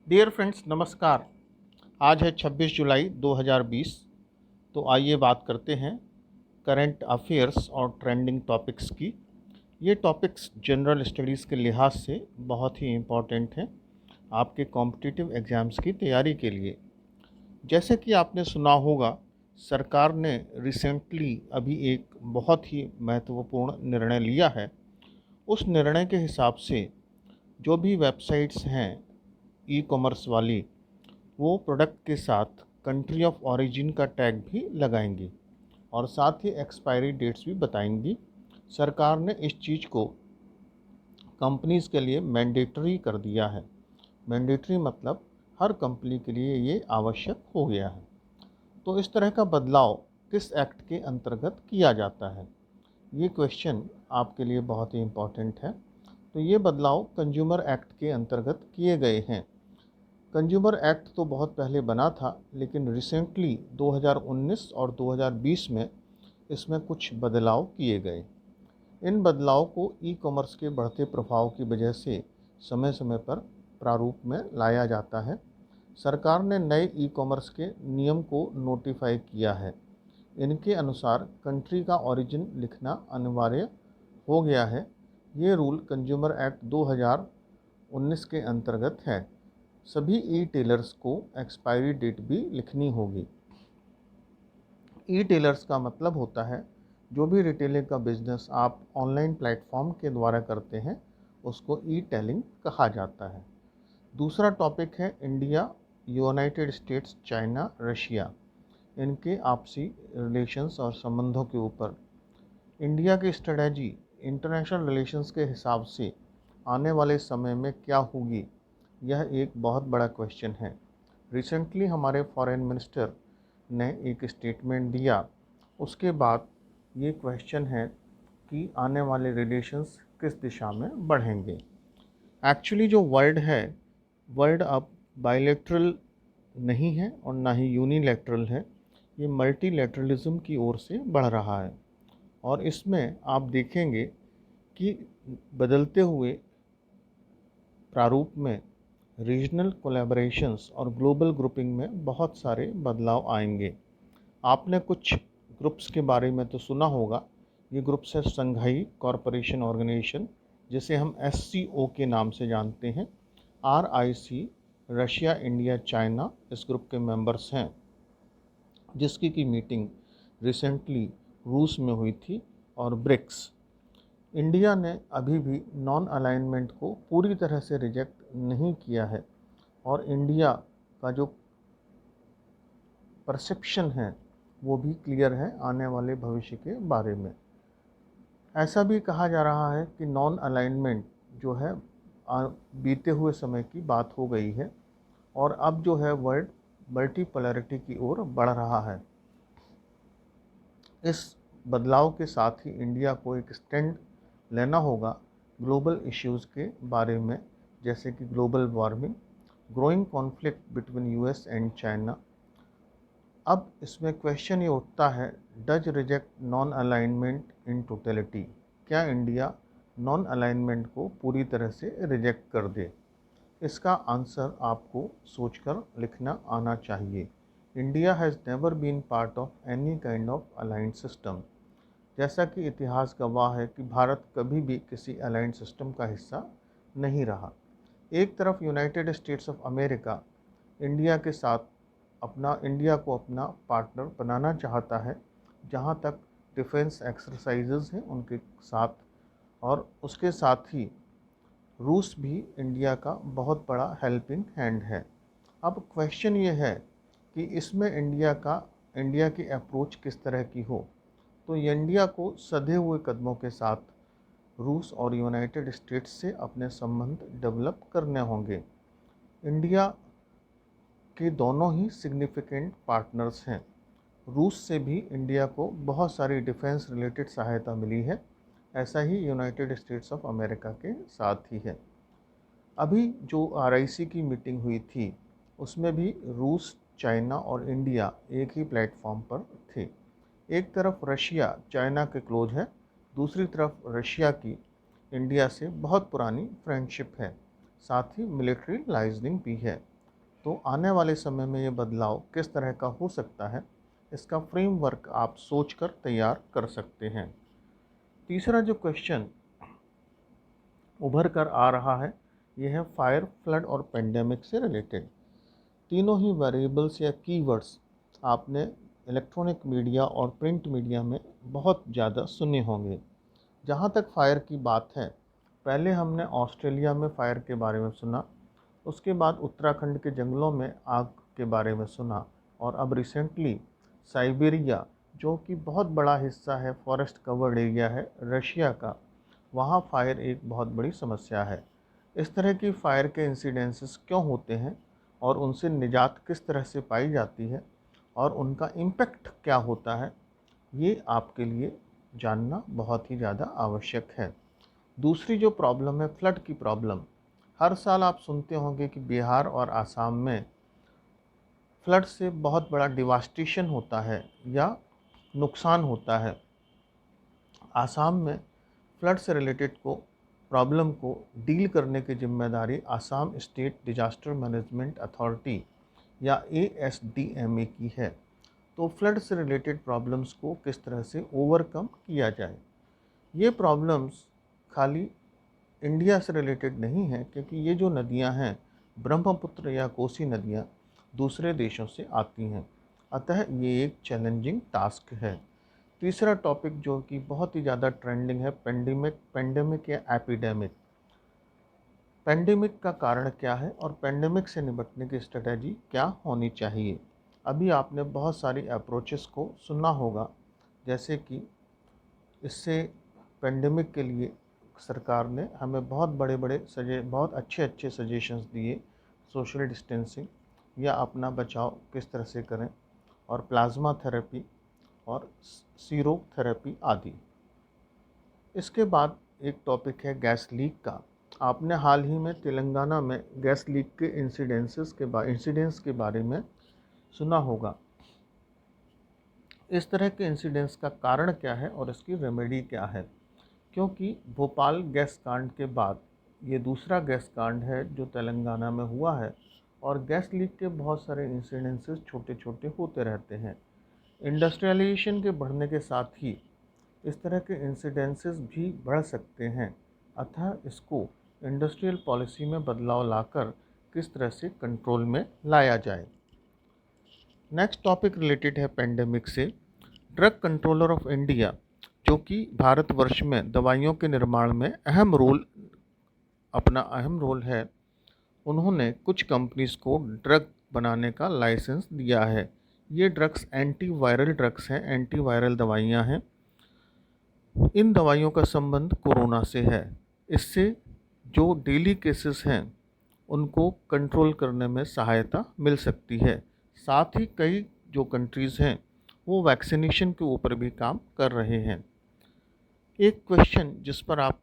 Dear friends, नमस्कार। आज है 26 जुलाई 2020। तो आइए बात करते हैं करंट अफेयर्स और ट्रेंडिंग टॉपिक्स की। ये टॉपिक्स जनरल स्टडीज़ के लिहाज से बहुत ही इम्पॉर्टेंट हैं आपके कॉम्पिटिटिव एग्ज़ाम्स की तैयारी के लिए। जैसे कि आपने सुना होगा, सरकार ने रिसेंटली अभी एक बहुत ही महत्वपूर्ण निर्णय लिया है। उस निर्णय के हिसाब से जो भी वेबसाइट्स हैं ई कॉमर्स वाली, वो प्रोडक्ट के साथ कंट्री ऑफ ओरिजिन का टैग भी लगाएंगी और साथ ही एक्सपायरी डेट्स भी बताएंगी। सरकार ने इस चीज़ को कंपनीज़ के लिए मैंडेटरी कर दिया है। मैंडेटरी मतलब हर कंपनी के लिए ये आवश्यक हो गया है। तो इस तरह का बदलाव किस एक्ट के अंतर्गत किया जाता है, ये क्वेश्चन आपके लिए बहुत ही इम्पोर्टेंट है। तो ये बदलाव कंज्यूमर एक्ट के अंतर्गत किए गए हैं। कंज्यूमर एक्ट तो बहुत पहले बना था, लेकिन रिसेंटली 2019 और 2020 में इसमें कुछ बदलाव किए गए। इन बदलाव को ई कॉमर्स के बढ़ते प्रभाव की वजह से समय समय पर प्रारूप में लाया जाता है। सरकार ने नए ई कॉमर्स के नियम को नोटिफाई किया है। इनके अनुसार कंट्री का ओरिजिन लिखना अनिवार्य हो गया है। ये रूल कंज्यूमर एक्ट 2019 के अंतर्गत है। सभी ई टेलर्स को एक्सपायरी डेट भी लिखनी होगी। ई टेलर्स का मतलब होता है जो भी रिटेलिंग का बिजनेस आप ऑनलाइन प्लेटफॉर्म के द्वारा करते हैं, उसको ई टेलिंग कहा जाता है। दूसरा टॉपिक है India, United states, China, Russia, इनके आपसी रिलेशंस और संबंधों के ऊपर। इंडिया की स्ट्रेटजी इंटरनेशनल रिलेशंस के हिसाब से आने वाले समय में क्या होगी, यह एक बहुत बड़ा क्वेश्चन है। रिसेंटली हमारे फॉरेन मिनिस्टर ने एक स्टेटमेंट दिया। उसके बाद ये क्वेश्चन है कि आने वाले रिलेशंस किस दिशा में बढ़ेंगे। एक्चुअली जो वर्ल्ड है, वर्ल्ड अब बायलैटरल नहीं है और ना ही यूनिलैटरल है। ये मल्टीलैटरलिज्म की ओर से बढ़ रहा है और इसमें आप देखेंगे कि बदलते हुए प्रारूप में रीजनल कोलैबोरेशंस और ग्लोबल ग्रुपिंग में बहुत सारे बदलाव आएंगे। आपने कुछ ग्रुप्स के बारे में तो सुना होगा। ये ग्रुप्स है संघाई कॉरपोरेशन ऑर्गेनाइजेशन, जिसे हम SCO के नाम से जानते हैं। RIC, रशिया, इंडिया, चाइना इस ग्रुप के मेंबर्स हैं, जिसकी की मीटिंग रिसेंटली रूस में हुई थी। और ब्रिक्स, इंडिया ने अभी भी नॉन अलाइनमेंट को पूरी तरह से रिजेक्ट नहीं किया है और इंडिया का जो परसेप्शन है वो भी क्लियर है आने वाले भविष्य के बारे में। ऐसा भी कहा जा रहा है कि नॉन अलाइनमेंट जो है बीते हुए समय की बात हो गई है और अब जो है वर्ल्ड मल्टीपोलैरिटी की ओर बढ़ रहा है। इस बदलाव के साथ ही इंडिया को एक स्टैंड लेना होगा ग्लोबल इश्यूज़ के बारे में, जैसे कि global warming, growing conflict between US and China. अब इसमें क्वेश्चन ये उठता है, does reject non alignment in totality. क्या इंडिया नॉन अलाइनमेंट को पूरी तरह से रिजेक्ट कर दे? इसका आंसर आपको सोचकर लिखना आना चाहिए। India has never been part of any kind of aligned system. जैसा कि इतिहास गवाह है कि भारत कभी भी किसी अलाइंड सिस्टम का हिस्सा नहीं रहा। एक तरफ United states of America India को अपना पार्टनर बनाना चाहता है, जहां तक डिफेंस एक्सरसाइजेज हैं उनके साथ, और उसके साथ ही रूस भी इंडिया का बहुत बड़ा हेल्पिंग हैंड है। अब क्वेश्चन ये है कि इसमें इंडिया की अप्रोच किस तरह की हो। तो इंडिया को सधे हुए कदमों के साथ रूस और यूनाइटेड स्टेट्स से अपने संबंध डेवलप करने होंगे। इंडिया के दोनों ही सिग्निफिकेंट पार्टनर्स हैं। रूस से भी इंडिया को बहुत सारी डिफेंस रिलेटेड सहायता मिली है, ऐसा ही यूनाइटेड स्टेट्स ऑफ अमेरिका के साथ ही है। अभी जो RIC की मीटिंग हुई थी, उसमें भी रूस, चाइना और इंडिया एक ही प्लेटफॉर्म पर थे। एक तरफ रशिया चाइना के क्लोज है, दूसरी तरफ रशिया की इंडिया से बहुत पुरानी फ्रेंडशिप है, साथ ही मिलिट्री लाइजनिंग भी है। तो आने वाले समय में ये बदलाव किस तरह का हो सकता है, इसका फ्रेमवर्क आप सोचकर तैयार कर सकते हैं। तीसरा जो क्वेश्चन उभर कर आ रहा है, यह है फायर, फ्लड और पेंडेमिक से रिलेटेड। तीनों ही वेरिएबल्स या कीवर्ड्स आपने इलेक्ट्रॉनिक मीडिया और प्रिंट मीडिया में बहुत ज़्यादा सुने होंगे। जहाँ तक फायर की बात है, पहले हमने ऑस्ट्रेलिया में फायर के बारे में सुना, उसके बाद उत्तराखंड के जंगलों में आग के बारे में सुना, और अब रिसेंटली साइबेरिया, जो कि बहुत बड़ा हिस्सा है, फॉरेस्ट कवर्ड एरिया है रशिया का, वहाँ फायर एक बहुत बड़ी समस्या है। इस तरह की फायर के इंसिडेंसेस क्यों होते हैं और उनसे निजात किस तरह से पाई जाती है और उनका इम्पैक्ट क्या होता है, ये आपके लिए जानना बहुत ही ज़्यादा आवश्यक है। दूसरी जो प्रॉब्लम है, फ्लड की प्रॉब्लम। हर साल आप सुनते होंगे कि बिहार और आसाम में फ्लड से बहुत बड़ा डिवास्टेशन होता है या नुकसान होता है। आसाम में फ्लड से रिलेटेड प्रॉब्लम को डील करने की जिम्मेदारी Assam state disaster management authority या ASDMA की है। तो फ्लड से रिलेटेड प्रॉब्लम्स को किस तरह से ओवरकम किया जाए। ये प्रॉब्लम्स खाली इंडिया से रिलेटेड नहीं है, क्योंकि ये जो नदियां हैं, ब्रह्मपुत्र या कोसी नदियां दूसरे देशों से आती हैं, अतः ये एक चैलेंजिंग टास्क है। तीसरा टॉपिक जो कि बहुत ही ज़्यादा ट्रेंडिंग है, पेंडेमिक या एपिडेमिक। पेंडेमिक का कारण क्या है और पेंडेमिक से निपटने की स्ट्रेटजी क्या होनी चाहिए। अभी आपने बहुत सारी अप्रोचेस को सुना होगा, जैसे कि इससे पेंडेमिक के लिए सरकार ने हमें बहुत अच्छे सजेशंस दिए। सोशल डिस्टेंसिंग या अपना बचाव किस तरह से करें, और प्लाज्मा थेरेपी और सीरो थेरेपी आदि। इसके बाद एक टॉपिक है गैस लीक का। आपने हाल ही में तेलंगाना में गैस लीक के इंसिडेंट्स के बारे में सुना होगा। इस तरह के इंसिडेंट्स का कारण क्या है और इसकी रेमेडी क्या है, क्योंकि भोपाल गैस कांड के बाद ये दूसरा गैस कांड है जो तेलंगाना में हुआ है, और गैस लीक के बहुत सारे इंसिडेंसेस छोटे छोटे होते रहते हैं। इंडस्ट्रियलाइजेशन के बढ़ने के साथ ही इस तरह के इंसिडेंसेस भी बढ़ सकते हैं, अतः इसको इंडस्ट्रियल पॉलिसी में बदलाव लाकर किस तरह से कंट्रोल में लाया जाए। नेक्स्ट टॉपिक रिलेटेड है पेंडेमिक से। ड्रग कंट्रोलर ऑफ इंडिया, जो कि भारतवर्ष में दवाइयों के निर्माण में अहम रोल है, उन्होंने कुछ कंपनीज को ड्रग बनाने का लाइसेंस दिया है। ये ड्रग्स एंटीवायरल ड्रग्स हैं, एंटीवायरल दवाइयाँ हैं। इन दवाइयों का संबंध कोरोना से है। इससे जो डेली केसेस हैं उनको कंट्रोल करने में सहायता मिल सकती है। साथ ही कई जो कंट्रीज़ हैं वो वैक्सीनेशन के ऊपर भी काम कर रहे हैं। एक क्वेश्चन जिस पर आप